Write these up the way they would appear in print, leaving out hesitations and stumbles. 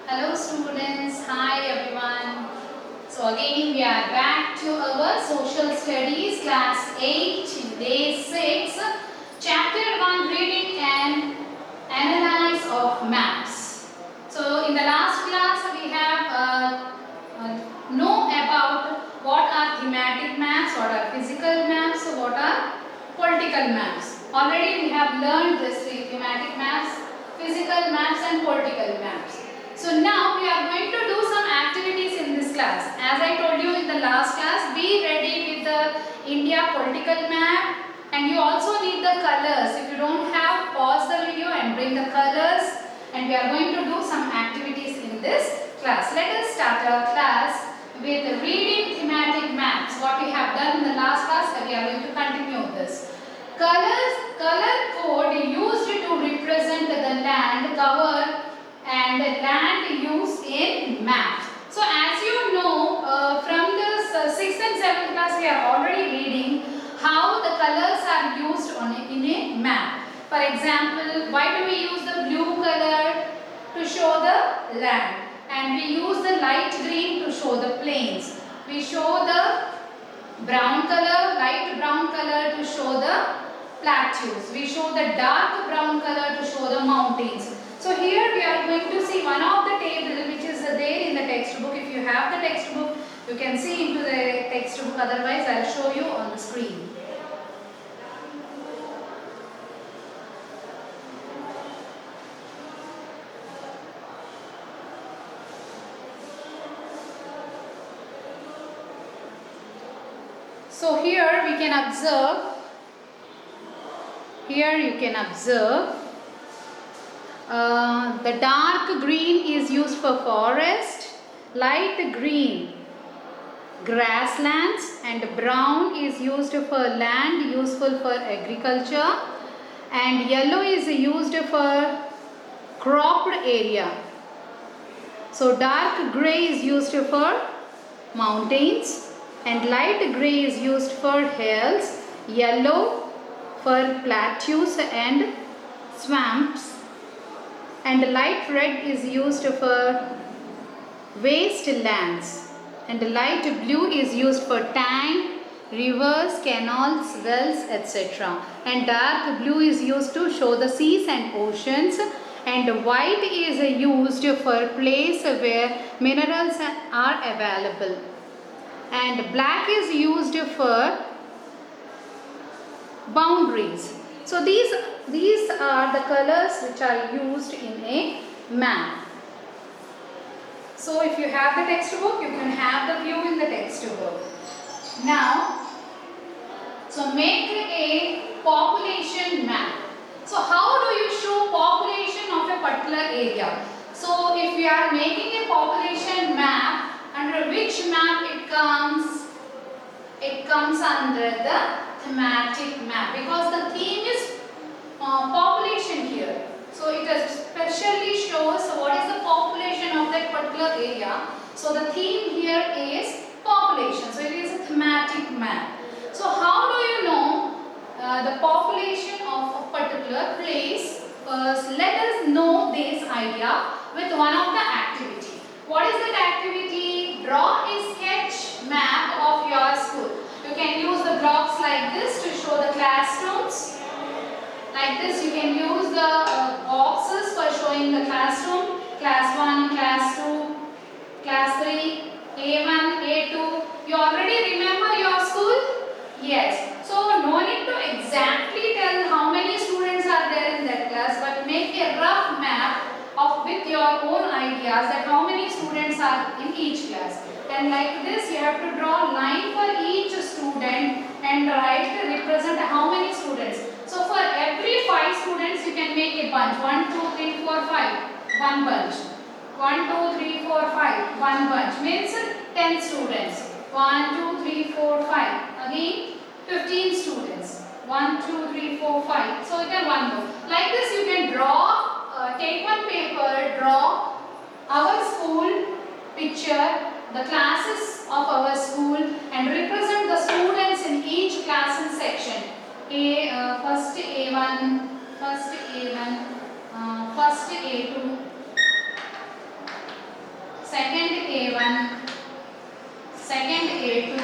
Hello students, hi everyone. So again we are back to our social studies class 8 day 6 chapter 1 reading and analyze of maps. So in the last class we have know about what are thematic maps, what are physical maps, what are political maps. Already we have learned this thematic maps, physical maps and political maps. So now we are going to do some activities in this class. As I told you in the last class, be ready with the India political map and you also need the colors. If you don't have, pause the video and bring the colors, and we are going to do some activities in this class. Let us start our class with reading thematic maps. What we have done in the last class, we are going to continue this. Color code used to represent the land cover and the land used in map. So as you know, from the 6th and 7th class we are already reading how the colors are used in a map. For example, why do we use the blue color to show the land, and we use the light green to show the plains. We show the brown color, light brown color to show the plateaus. We show the dark brown color to show the mountains. So here we are going to see one of the table which is there in the textbook. If you have the textbook, you can see into the textbook. Otherwise, I will show you on the screen. So here we can observe. Here you can observe the dark green is used for forest, light green grasslands, and brown is used for land useful for agriculture, and yellow is used for cropped area. So dark grey is used for mountains and light grey is used for hills, yellow for plateaus and swamps, and light red is used for wastelands, and light blue is used for tank, rivers, canals, wells, etc. And dark blue is used to show the seas and oceans, and white is used for place where minerals are available, and black is used for boundaries. So these are the colors which are used in a map. So if you have the textbook, you can have the view in the textbook. Now, so make a population map. So how do you show population of a particular area? So if we are making a population map, under which map it comes? It comes under the thematic map, because the theme is population here. So it especially shows what is the population of that particular area. So the theme here is population. So it is a thematic map. So how do you know the population of a particular place? First, let us know this idea with one of the activity. What is that activity? Draw a sketch map of your school. You can use the blocks like this to show the classrooms. Like this, you can use the boxes for showing the classroom. Class 1, class 2, class 3, A1, A2. You already remember your school? Yes. So no need to exactly tell how many students are there in that class, but make a rough map of with your own ideas that how many students are in each class. And like this, you have to draw a line for each student and write to represent how many students. So for every 5 students, you can make a bunch. 1, 2, 3, 4, 5. One bunch. 1, 2, 3, 4, 5. One bunch. Means 10 students. 1, 2, 3, 4, 5. Again 15 students. 1, 2, 3, 4, 5. So you can one more. Like this, you can draw, take one paper, draw our school picture, the classes of our school, and represent the students in each class and section. First A1, first A2, second A2,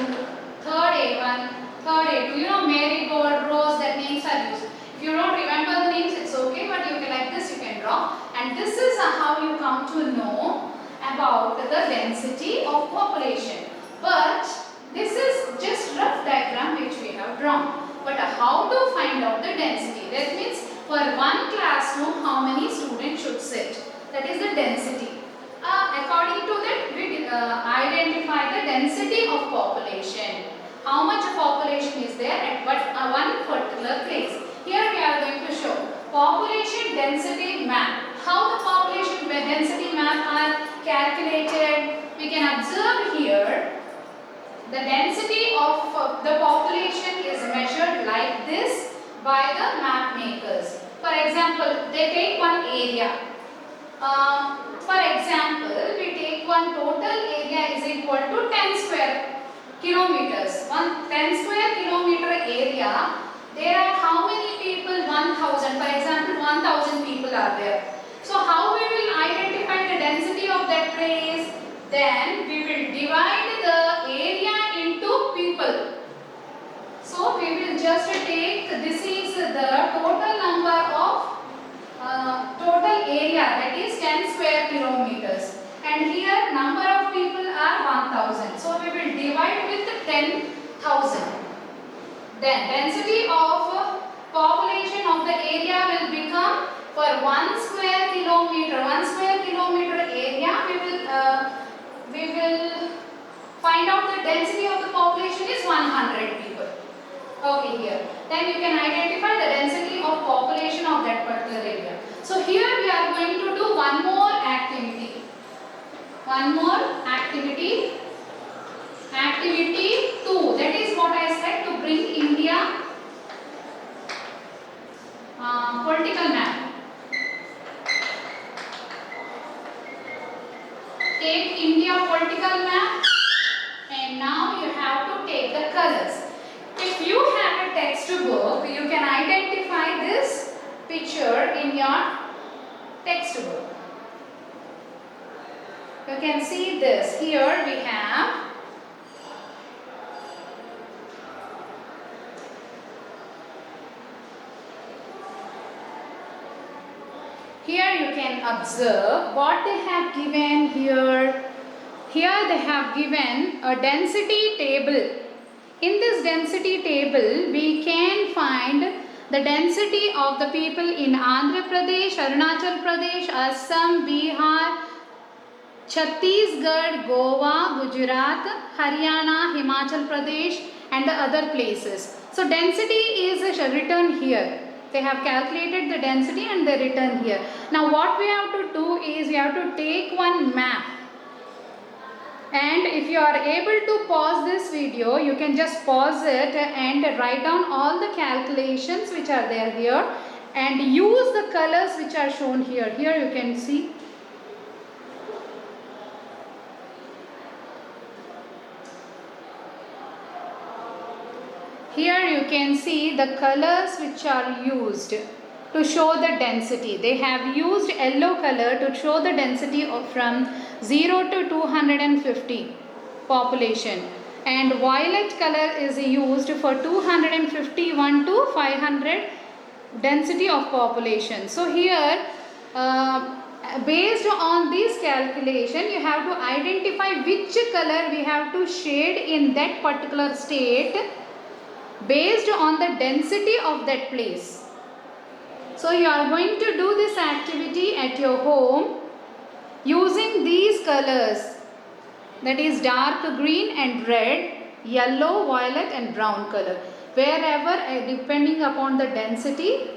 third A1, third A2. You know, marigold, rose, that names are used. If you don't remember the names, it's okay, but you can, like this, you can draw. And this is how you come to know about the density of population. But this is just rough diagram which we have drawn. But how to find out the density? That means for one classroom, how many students should sit? That is the density. According to that, we identify the density of population. How much population is there at one particular place. Here we are going to show population density map. How the population density map are calculated? We can observe here the density of the population is measured like this by the map makers. For example, they take one area. For example, we take one total area is equal to 10 square kilometers. 10 square kilometer area, there are how many people? 1000. For example, 1000 people are there. So how we will identify the density of that place? Then we will divide the area into people. So we will just take, this is the total number of total area, that is 10 square kilometers. And here number of people are 1000. So we will divide with 10,000. Then density of population of the area will become, for 1 square kilometer area, we will find out the density of the population is 100 people. Okay, here. Then you can identify the density of population of that particular area. So here we are going to do one more activity. Activity 2. That is what I said, to bring India political map. Take India political map, and now you have to take the colors. If you have a textbook, you can identify this picture in your textbook. You can see this. Here we have you can observe what they have given here. Here they have given a density table. In this density table, we can find the density of the people in Andhra Pradesh, Arunachal Pradesh, Assam, Bihar, Chhattisgarh, Goa, Gujarat, Haryana, Himachal Pradesh and the other places. So density is written here. They have calculated the density and they written here. Now what we have to do is we have to take one map. And if you are able to pause this video, you can just pause it and write down all the calculations which are there here and use the colors which are shown here. Here you can see. Here you can see the colors which are used to show the density. They have used yellow color to show the density of from 0 to 250 population, and violet color is used for 251 to 500 density of population. So here based on this calculation, you have to identify which color we have to shade in that particular state based on the density of that place. So you are going to do this activity at your home using these colors, that is dark green and red, yellow, violet and brown color, wherever depending upon the density.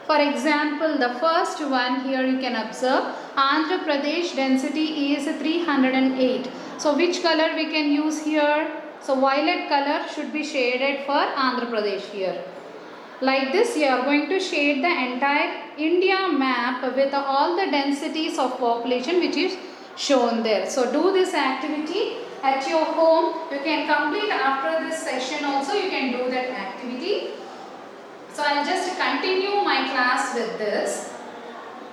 For example, the first one here you can observe Andhra Pradesh density is 308. So which color we can use here? So violet color should be shaded for Andhra Pradesh here. Like this, you are going to shade the entire India map with all the densities of population which is shown there. So do this activity at your home. You can complete after this session also, you can do that activity. So I will just continue my class with this.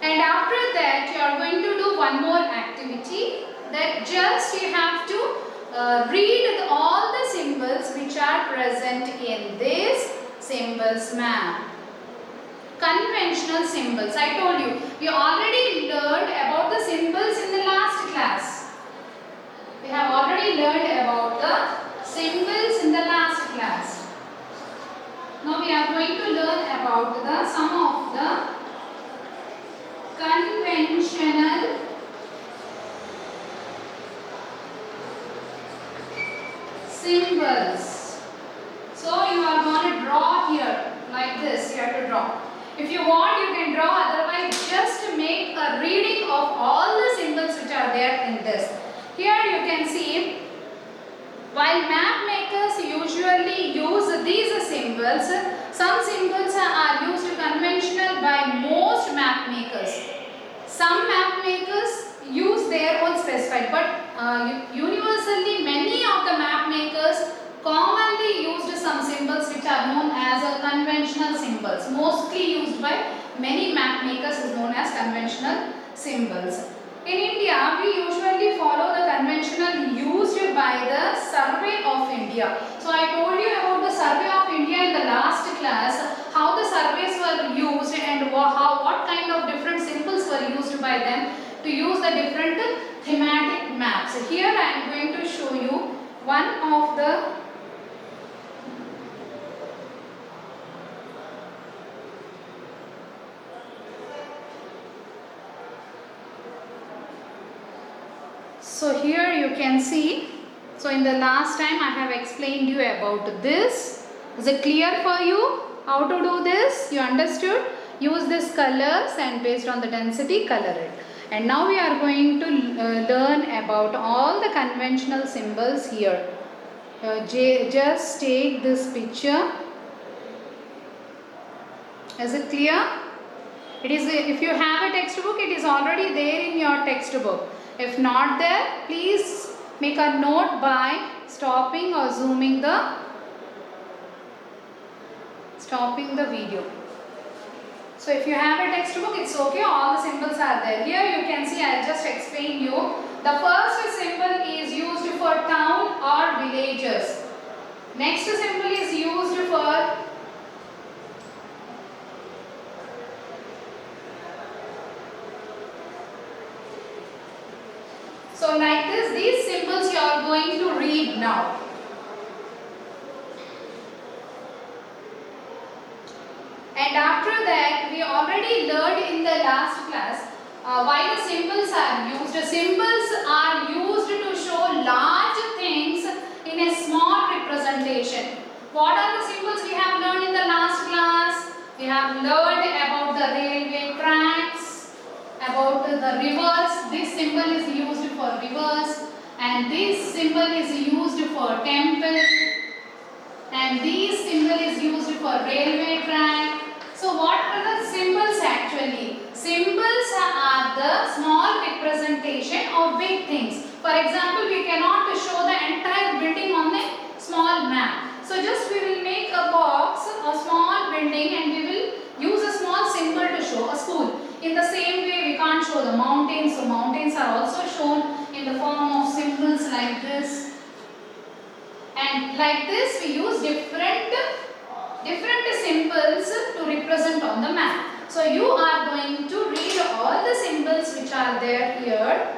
And after that, you are going to do one more activity, that just you have to read all the symbols which are present in this symbols map. Conventional symbols. I told you, we already learned about the symbols in the last class. We have already learned about the symbols in the last class. Now we are going to learn about some of the conventional symbols. So you are going to draw here like this. You have to draw. If you want, you can draw. Otherwise, just make a reading of all the symbols which are there in this. Here you can see, while map makers usually use these symbols, some symbols are used conventional by most map makers. Some map makers use their own specified, but universally many of the map makers commonly used some symbols which are known as conventional symbols. Mostly used by many map makers is known as conventional symbols. In India, we usually follow the conventional used by the Survey of India. So I told you about the Survey of India in the last class, how the surveys were used and what kind of different symbols were used by them to use the different thematic maps. Here I am going to show you one of the So here you can see, so in the last time I have explained you about this. Is it clear for you how to do this? You understood? Use these colors and based on the density color it. And now we are going to learn about all the conventional symbols here. Just take this picture. Is it clear? It is. If you have a textbook, it is already there in your textbook. If not there, please make a note by stopping or zooming the video. So if you have a textbook, it's okay, all the symbols are there. Here you can see, I'll just explain you. The first symbol is used for town or villages. Next symbol is used for So like this, these symbols you are going to read now. And after that, we already learned in the last class why the symbols are used. Symbols are used to show large things in a small representation. What are the symbols we have learned in the last class? We have learned about the railway tracks, about the rivers. This symbol is used for rivers, and this symbol is used for temple, and this symbol is used for railway track. So what are the symbols actually? Symbols are the small representation of big things. For example, we cannot show the entire building on a small map. So just we will make a box, a small building, and we will use a small symbol to show a school. In the same way, we can't show the mountains. So mountains are also shown in the form of symbols like this. And like this, we use different symbols to represent on the map. So you are going to read all the symbols which are there here,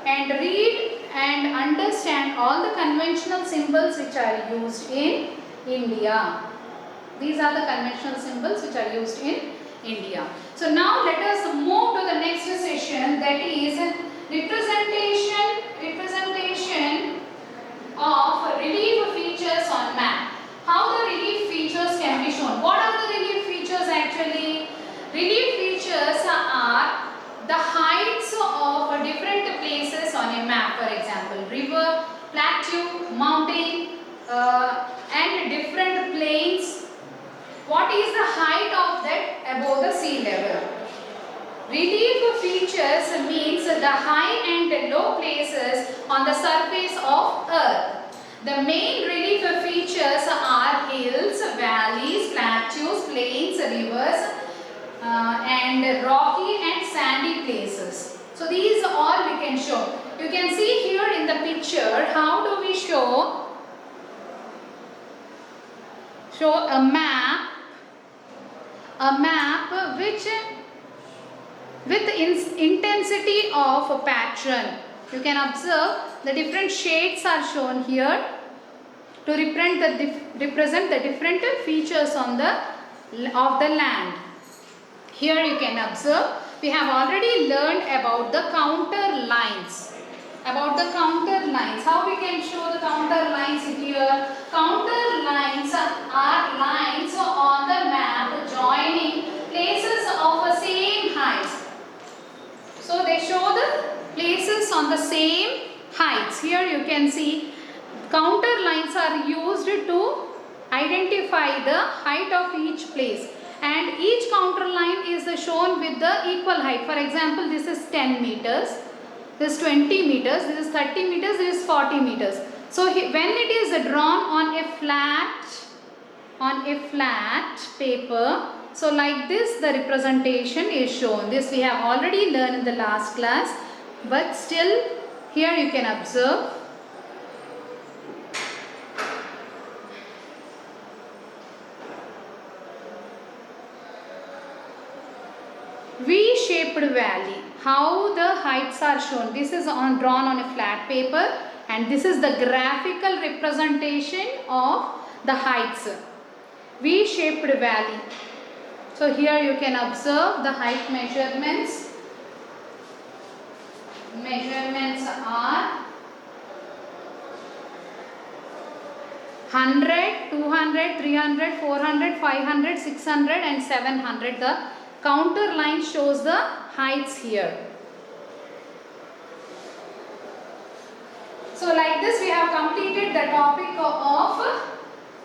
and read and understand all the conventional symbols which are used in India. These are the conventional symbols which are used in India. So now let us move to the next session, that is representation of relief features on map. How the relief features can be shown. What are the relief features actually? Relief features are the heights of different places on a map. For example, river, plateau, mountain, and different plains. What is the height of that above the sea level? Relief features means the high and low places on the surface of earth. The main relief features are hills, valleys, plateaus, plains, rivers, and rocky and sandy places. So these all we can show. You can see here in the picture, how do we show a map which with intensity of a pattern. You can observe the different shades are shown here to represent the different features of the land. Here you can observe, we have already learned about the counter lines. How we can show the counter lines here? Counter lines are lines on the map joining places of the same height. So they show the places on the same heights. Here you can see counter lines are used to identify the height of each place, and each counter line is shown with the equal height. For example, this is 10 meters, this is 20 meters, this is 30 meters, this is 40 meters. So when it is drawn on a flat paper, so like this the representation is shown. This we have already learned in the last class, but still here you can observe. V-shaped valley, how the heights are shown. This is drawn on a flat paper, and this is the graphical representation of the heights. V-shaped valley. So here you can observe the height measurements. Measurements are 100, 200, 300, 400, 500, 600 and 700. The counter line shows the heights here. So like this we have completed the topic of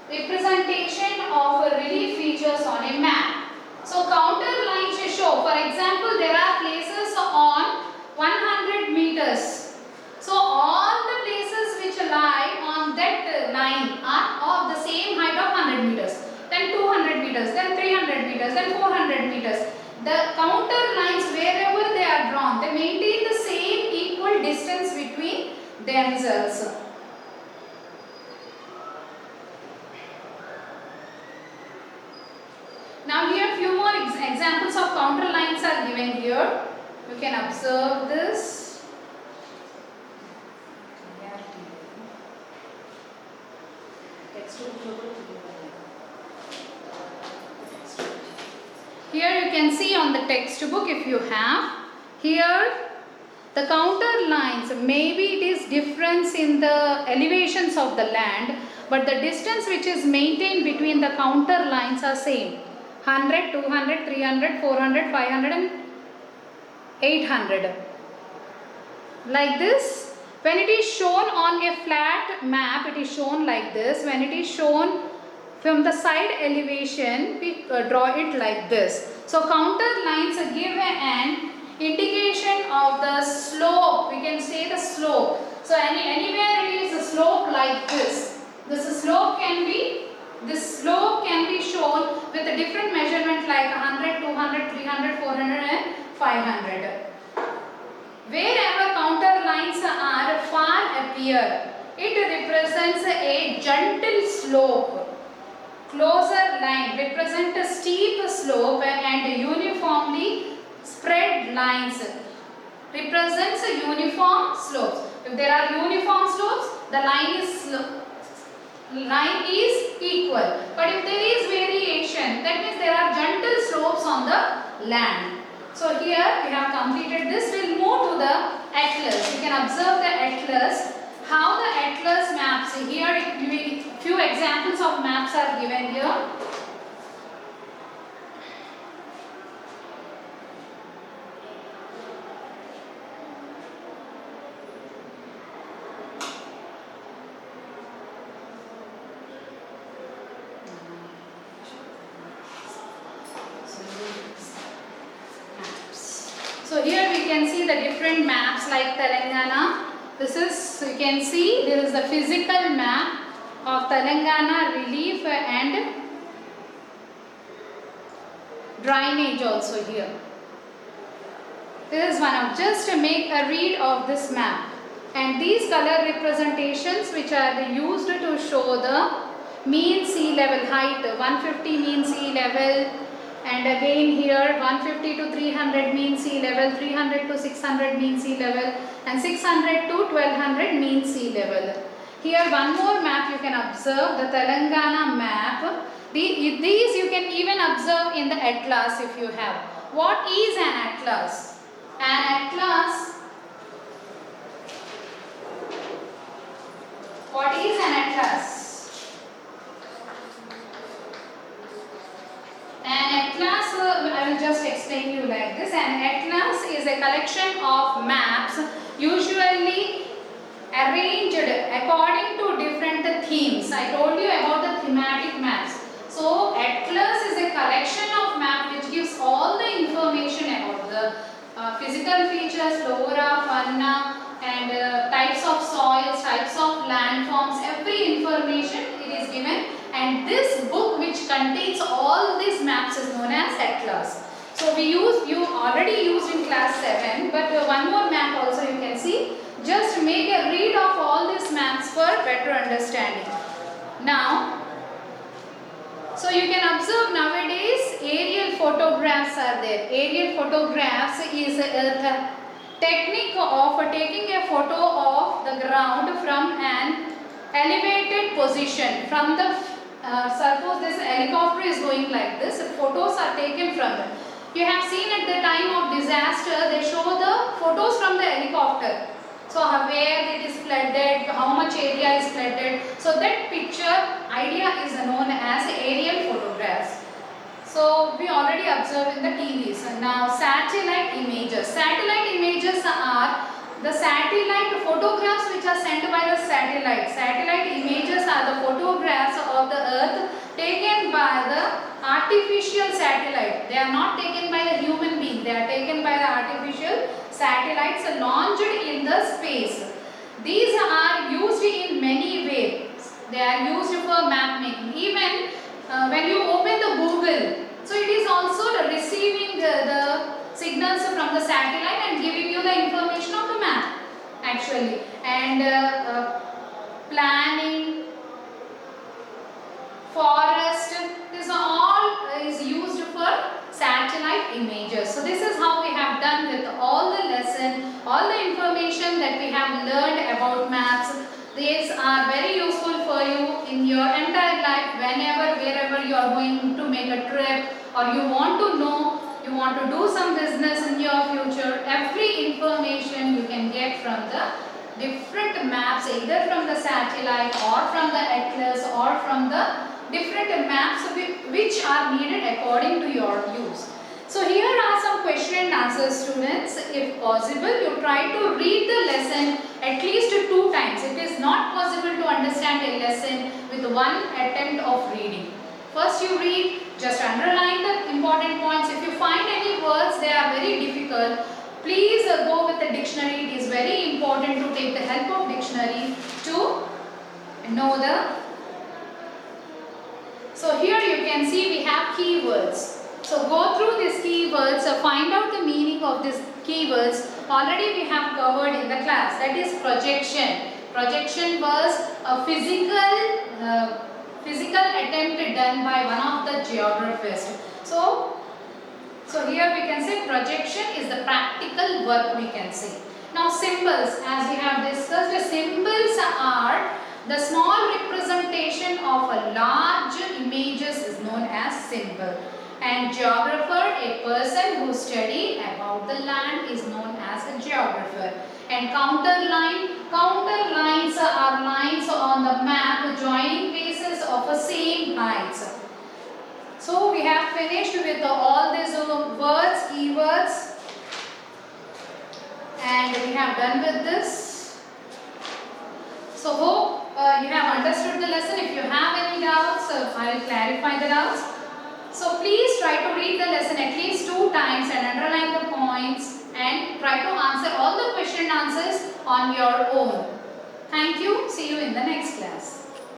representation of relief features on a map. So counter lines show, for example, there are places on 100 meters. So all the places which lie on that line are of the same height of 100 meters. Then 200 meters, then 300 meters, then 400 meters. The counter lines, wherever they are drawn, they maintain the same equal distance between themselves. Now here few more examples of counter lines are given here. You can observe this. Here you can see on the textbook, if you have, here the counter lines, maybe it is difference in the elevations of the land, but the distance which is maintained between the counter lines are same. 100, 200, 300, 400, 500 and 800. Like this, when it is shown on a flat map, it is shown like this. When it is shown from the side elevation, we draw it like this. So counter lines give an indication of the slope. We can say the slope. So anywhere it is a slope like this. This slope can be shown with a different measurement like 100, 200, 300, 400 and 500. Wherever counter lines are far appear, it represents a gentle slope. Closer line represent a steep slope, and uniformly spread lines represents a uniform slopes. If there are uniform slopes, the line is equal. But if there is variation, that means there are gentle slopes on the land. So here we have completed this. We will move to the atlas. You can observe the atlas. How the atlas maps. Here few examples of maps are given here. So here we can see the different maps like Telangana. This is, you can see there is the physical map of Telangana relief and drainage also here. This is one of, just make a read of this map. And these color representations which are used to show the mean sea level height, 150 mean sea level, and again here 150 to 300 mean sea level, 300 to 600 mean sea level, and 600 to 1200 mean sea level. Here one more map you can observe, the Telangana map. These you can even observe in the atlas if you have. What is an atlas? An atlas, what is an atlas? An atlas, I will just explain you like this. An atlas is a collection of maps usually arranged according to different themes. I told you about the thematic maps. So atlas is a collection of maps which gives all the information about the physical features, flora, fauna, and types of soils, types of landforms, every information it is given, and this book which contains all these maps is known as atlas. So you already used in class 7, but one more map also you can see. Just make a read of all these maps for better understanding. Now, so you can observe nowadays aerial photographs are there. Aerial photographs is a technique of taking a photo of the ground from an elevated position. From the suppose this helicopter is going like this, photos are taken from them. You have seen at the time of disaster, they show the photos from the helicopter. So where it is flooded, how much area is flooded. So that picture idea is known as aerial photographs. So we already observed in the TVs. And now satellite images. Satellite images are the satellite photographs which are sent by the satellite. Satellite images are the photographs of the earth taken by the artificial satellite. They are not taken by the human being. They are taken by the artificial satellites launched in the space. These are used in many ways. They are used for map making. Even when you open the Google, so it is also receiving the signals from the satellite and giving you the information of the map actually. And planning, forest, this all is used for satellite images. So this is how we have done with all the lesson, all the information that we have learned about maps. These are very useful for you in your entire life, whenever, wherever you are going to make a trip, or you want to know, you want to do some business in your future. Every information you can get from the different maps, either from the satellite or from the atlas or from the different maps which are needed according to your use. So here are some question and answers, students. If possible, you try to read the lesson at least 2 times. It is not possible to understand a lesson with one attempt of reading. First you read, just underline the important points. If you find any words they are very difficult, please go with the dictionary. It is very important to take the help of dictionary to know the. So here you can see we have keywords. So go through these keywords, find out the meaning of these keywords. Already we have covered in the class. That is projection. Projection was a physical attempt done by one of the geographers. So here we can say projection is the practical work we can say. Now symbols, as we have discussed, symbols are the small representation of a large images is known as symbol. And geographer, a person who study about the land, is known as a geographer. And counterline, counterlines are lines on the map joining bases of a same heights. So we have finished with all these words, keywords, and we have done with this. So hope you have understood the lesson. If you have any doubts, I will clarify the doubts. So please try to read the lesson at least 2 times and underline the points and try to answer all the question and answers on your own. Thank you. See you in the next class.